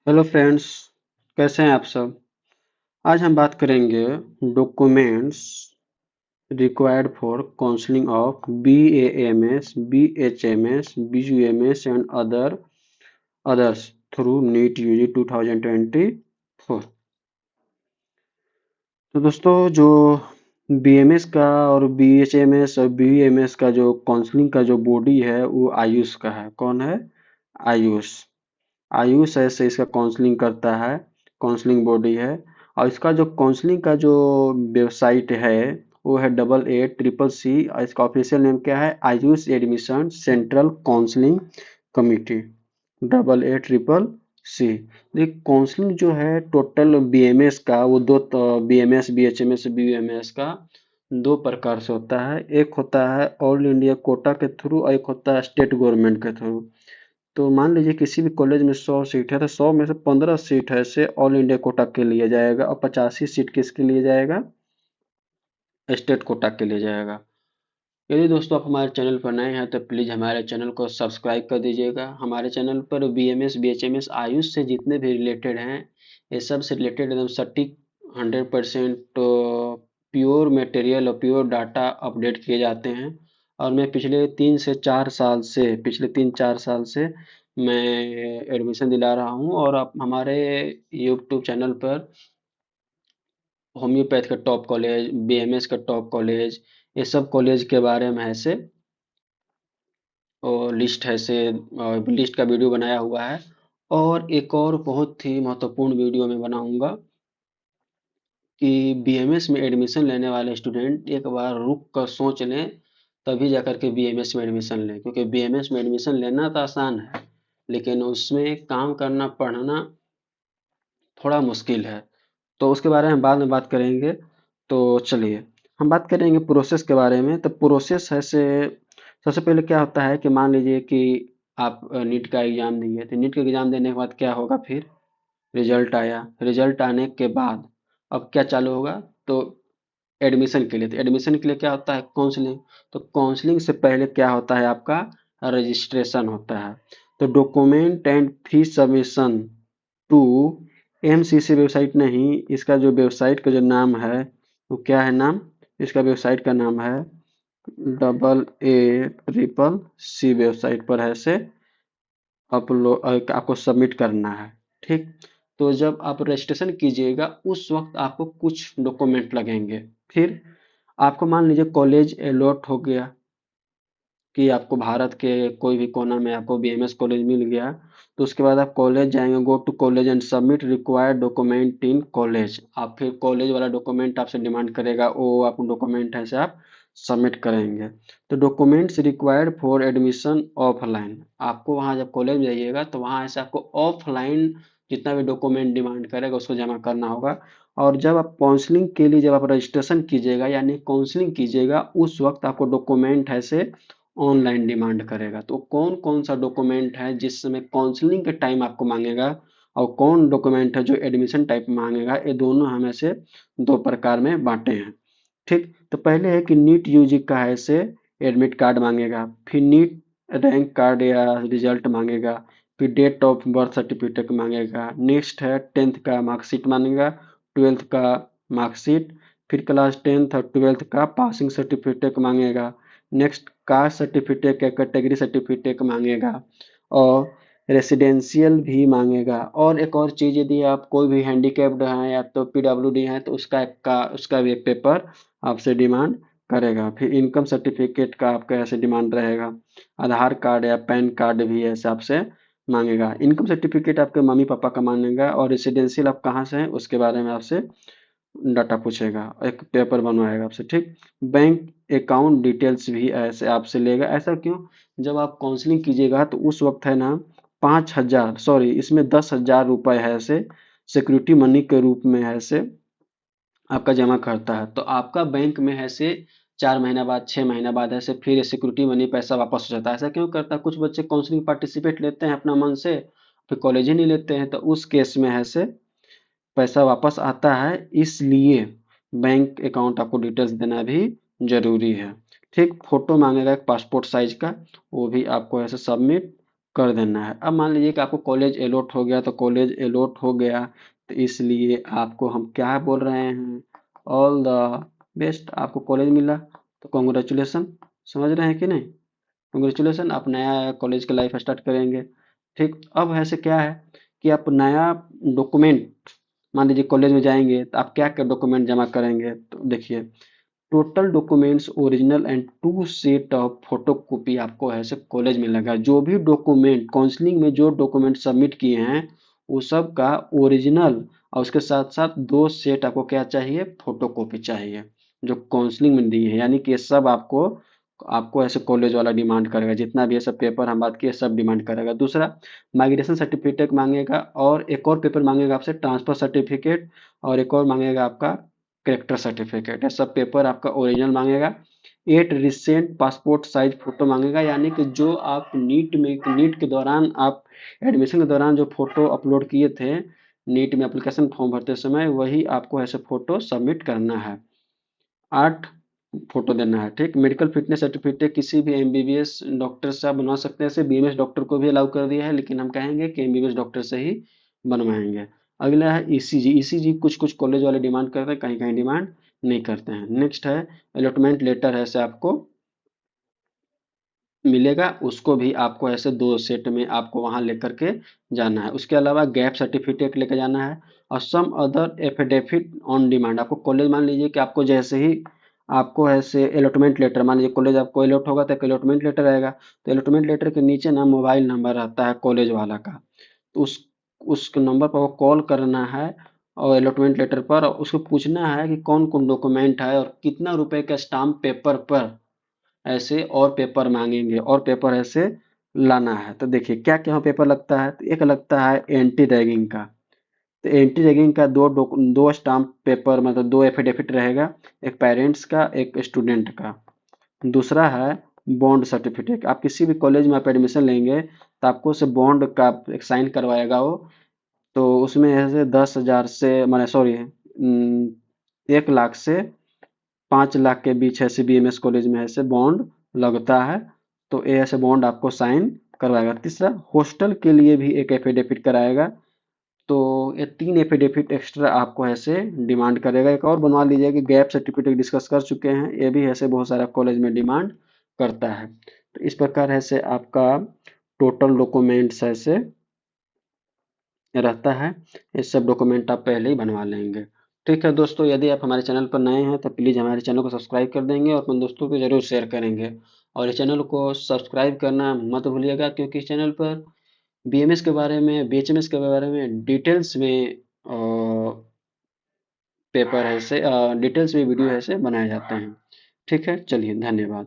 Hello friends, कैसे हैं आप सब। आज हम बात करेंगे documents required for counselling of BAMS, BHMS, BUMS and others through NEET UG 2024। तो दोस्तों, जो BMS का और BHMS और BUMS का जो काउंसलिंग का जो बॉडी है वो आयुष का है। कौन है? आयुष। आयुष ऐसे इसका काउंसलिंग करता है, काउंसलिंग बॉडी है। और इसका जो काउंसलिंग का जो वेबसाइट है वो है 88CCC और इसका ऑफिशियल नेम क्या है? Ayush admission central counselling committee. 88CCC। देखिए, काउंसलिंग जो है टोटल BMS का वो दो BMS BHMS BUMS का दो प्रकार से होता है। एक होता है ऑल इंडिया कोटा के थ्रू और एक होता है स्टेट गवर्नमेंट के थ्रू। तो मान लीजिए किसी भी कॉलेज में 100 सीट है तो 100 में से 15 सीट है से ऑल इंडिया कोटा के लिए जाएगा और 85 सीट किसके लिए जाएगा? स्टेट कोटा के लिए जाएगा। यदि दोस्तों आप हमारे चैनल पर नए हैं तो प्लीज़ हमारे चैनल को सब्सक्राइब कर दीजिएगा। हमारे चैनल पर BMS BHMS आयुष से जितने भी रिलेटेड हैं, ये सब से रिलेटेड एकदम सटीक 100% प्योर मटेरियल और प्योर डाटा अपडेट किए जाते हैं। और मैं पिछले 3-4 साल से मैं एडमिशन दिला रहा हूँ। और आप हमारे यूट्यूब चैनल पर होम्योपैथ का टॉप कॉलेज, BMS का टॉप कॉलेज, ये सब कॉलेज के बारे में ऐसे और लिस्ट का वीडियो बनाया हुआ है। और एक और बहुत ही महत्वपूर्ण वीडियो मैं बनाऊंगा कि BMS में एडमिशन लेने वाले स्टूडेंट एक बार रुक कर सोच लें, तभी जाकर के BMS में एडमिशन लें। क्योंकि BMS में एडमिशन लेना तो आसान है, लेकिन उसमें काम करना, पढ़ना थोड़ा मुश्किल है। तो उसके बारे में बाद में बात करेंगे। तो चलिए हम बात करेंगे प्रोसेस के बारे में। तो प्रोसेस है से सबसे पहले क्या होता है कि मान लीजिए कि आप नीट का एग्ज़ाम दिए, तो नीट का एग्ज़ाम देने के बाद क्या होगा? फिर रिजल्ट आया, रिजल्ट आने के बाद अब क्या चालू होगा? तो एडमिशन के लिए, तो एडमिशन के लिए क्या होता है? काउंसलिंग। तो काउंसलिंग से पहले क्या होता है? आपका रजिस्ट्रेशन होता है। तो document and fee submission to MCC website नहीं, इसका जो वेबसाइट का जो नाम है वो क्या है? नाम, इसका वेबसाइट का नाम है 88CCC वेबसाइट पर है से आपको सबमिट करना है। ठीक। तो जब आप रजिस्ट्रेशन कीजिएगा उस वक्त आपको कुछ डॉक्यूमेंट लगेंगे। फिर आपको मान लीजिए कॉलेज अलॉट हो गया कि आपको भारत के कोई भी कोना में आपको BMS कॉलेज मिल गया, तो उसके बाद आप कॉलेज जाएंगे। Go to college and submit required document in college. आप फिर कॉलेज वाला डॉक्यूमेंट आपसे डिमांड करेगा, वो आप डॉक्यूमेंट है से आप सबमिट करेंगे। तो documents required for admission offline, आपको वहाँ जब कॉलेज में जाइएगा तो वहाँ ऐसे आपको ऑफलाइन जितना भी डॉक्यूमेंट डिमांड करेगा उसको जमा करना होगा। और जब आप काउंसलिंग के लिए जब आप रजिस्ट्रेशन कीजिएगा यानी काउंसलिंग कीजिएगा उस वक्त आपको डॉक्यूमेंट है से ऑनलाइन डिमांड करेगा। तो कौन कौन सा डॉक्यूमेंट है जिस समय काउंसलिंग के टाइम आपको मांगेगा और कौन डॉक्यूमेंट है जो एडमिशन टाइप मांगेगा, ये दोनों हम ऐसे दो प्रकार में बांटे हैं। ठीक। तो पहले है कि नीट यूजी का है से एडमिट कार्ड मांगेगा, फिर नीट रैंक कार्ड या रिजल्ट मांगेगा, फिर डेट ऑफ बर्थ सर्टिफिकेट मांगेगा। नेक्स्ट है 10th का मार्कशीट मांगेगा, 12th का मार्कशीट, फिर क्लास 10th और 12th का पासिंग सर्टिफिकेट मांगेगा। नेक्स्ट कास्ट सर्टिफिकेट या कैटेगरी सर्टिफिकेट मांगेगा और रेसिडेंशियल भी मांगेगा। और एक और चीज़, यदि आप कोई भी हैंडीकैप्ड हैं या तो PWD हैं तो उसका भी एक पेपर आपसे डिमांड करेगा। फिर इनकम सर्टिफिकेट का आपका ऐसे डिमांड रहेगा। आधार कार्ड या पैन कार्ड भी ऐसे आपसे मांगेगा। इनकम सर्टिफिकेट आपके मम्मी पापा का मांगेगा और रेसिडेंशियल आप कहाँ से हैं उसके बारे में आपसे डाटा पूछेगा, एक पेपर बनवाएगा आपसे। ठीक। बैंक अकाउंट डिटेल्स भी ऐसे आपसे लेगा। ऐसा क्यों? जब आप काउंसलिंग कीजिएगा तो उस वक्त है ना 5,000, सॉरी इसमें 10,000 रुपये है ऐसे सिक्योरिटी मनी के रूप में है ऐसे आपका जमा करता है। तो आपका बैंक में है से 4 महीना बाद, 6 महीना बाद ऐसे फिर सिक्योरिटी मनी पैसा वापस हो जाता है। ऐसा क्यों करता है? कुछ बच्चे काउंसलिंग पार्टिसिपेट लेते हैं अपना मन से, फिर कॉलेज ही नहीं लेते हैं, तो उस केस में है से पैसा वापस आता है। इसलिए बैंक अकाउंट आपको डिटेल्स देना भी जरूरी है। ठीक। फोटो मांगेगा एक पासपोर्ट साइज का, वो भी आपको ऐसे सबमिट कर देना है। अब मान लीजिए कि आपको कॉलेज अलॉट हो गया, तो कॉलेज अलॉट हो गया तो इसलिए आपको हम क्या बोल रहे हैं, ऑल द बेस्ट, आपको कॉलेज मिला तो कॉन्ग्रेचुलेसन। समझ रहे हैं कि नहीं? कॉन्ग्रेचुलेसन, आप नया कॉलेज का लाइफ स्टार्ट करेंगे। ठीक, अब ऐसे क्या है कि आप नया डॉक्यूमेंट, मान लीजिए कॉलेज में जाएंगे तो आप क्या क्या डॉक्यूमेंट जमा करेंगे, तो देखिए total documents original and two set of photocopy आपको ऐसे कॉलेज में लगा। जो भी डॉक्यूमेंट काउंसलिंग में जो डॉक्यूमेंट सबमिट किए हैं वो सब का ओरिजिनल और उसके साथ साथ 2 सेट आपको क्या चाहिए, फोटोकॉपी चाहिए, जो काउंसलिंग में दी है। यानी कि ये सब आपको आपको ऐसे कॉलेज वाला डिमांड करेगा, जितना भी ये सब पेपर हम बात किए सब डिमांड करेगा। दूसरा, माइग्रेशन सर्टिफिकेट मांगेगा, और एक और पेपर मांगेगा आपसे ट्रांसफर सर्टिफिकेट, और एक और मांगेगा आपका कैरेक्टर सर्टिफिकेट। है सब पेपर आपका ओरिजिनल मांगेगा। 8 रिसेंट पासपोर्ट साइज फोटो मांगेगा, यानी कि जो आप नीट के दौरान आप एडमिशन के दौरान जो फोटो अपलोड किए थे नीट में एप्लीकेशन फॉर्म भरते समय, वही आपको ऐसे फोटो सबमिट करना है। 8 फोटो देना है। ठीक, मेडिकल फिटनेस सर्टिफिकेट किसी भी एमबीबीएस डॉक्टर से आप बनवा सकते हैं, ऐसे बीएमएस डॉक्टर को भी अलाउ कर दिया है, लेकिन हम कहेंगे कि एमबीबीएस डॉक्टर से ही बनवाएंगे। अगला है ईसीजी। ईसीजी कुछ कुछ कॉलेज वाले डिमांड करते हैं, कहीं कहीं डिमांड नहीं करते हैं। नेक्स्ट है अलॉटमेंट लेटर, ऐसे आपको मिलेगा, उसको भी आपको ऐसे 2 सेट में आपको वहां लेकर के जाना है। उसके अलावा गैप सर्टिफिकेट लेकर जाना है, और some other affidavit on demand. आपको कॉलेज, मान लीजिए कि आपको जैसे ही आपको ऐसे अलॉटमेंट लेटर, मान लीजिए कॉलेज आपको अलॉट होगा तो एक अलॉटमेंट लेटर आएगा, तो अलॉटमेंट लेटर के नीचे ना मोबाइल नंबर आता है कॉलेज वाला का, तो उस नंबर पर वो कॉल करना है, और अलॉटमेंट लेटर पर, और उसको पूछना है कि कौन कौन डॉक्यूमेंट है और कितना रुपए का स्टाम्प पेपर पर ऐसे और पेपर मांगेंगे, और पेपर ऐसे लाना है। तो देखिए क्या क्या पेपर लगता है, तो एक लगता है एंटी रैगिंग का। तो एंटी रैगिंग का दो स्टाम्प पेपर, मतलब 2 एफिडेविट रहेगा, एक पेरेंट्स का एक स्टूडेंट का। दूसरा है बॉन्ड सर्टिफिकेट। आप किसी भी कॉलेज में आप एडमिशन लेंगे तो आपको से बॉन्ड का एक साइन करवाएगा वो, तो उसमें ऐसे 10,000 से, मैंने सॉरी 1 लाख से 5 लाख के बीच ऐसे बीएमएस कॉलेज में ऐसे बॉन्ड लगता है, तो ये ऐसे बॉन्ड आपको साइन करवाएगा। तीसरा, हॉस्टल के लिए भी एक एफिडेविट कराएगा, तो ये 3 एफिडेविट एक्स्ट्रा आपको ऐसे डिमांड करेगा। एक और बनवा लीजिए कि गैप सर्टिफिकेट डिस्कस कर चुके हैं, ये भी ऐसे बहुत सारा कॉलेज में डिमांड करता है। तो इस प्रकार ऐसे आपका टोटल डॉक्यूमेंट्स ऐसे रहता है, ये सब डॉक्यूमेंट आप पहले ही बनवा लेंगे। ठीक है दोस्तों, यदि आप हमारे चैनल पर नए हैं तो प्लीज़ हमारे चैनल को सब्सक्राइब कर देंगे और अपने दोस्तों को ज़रूर शेयर करेंगे, और इस चैनल को सब्सक्राइब करना मत भूलिएगा, क्योंकि इस चैनल पर बीएमएस के बारे में, बीएचएमएस के बारे में डिटेल्स में पेपर ऐसे डिटेल्स में वीडियो ऐसे बनाए जाते हैं। ठीक है, चलिए धन्यवाद।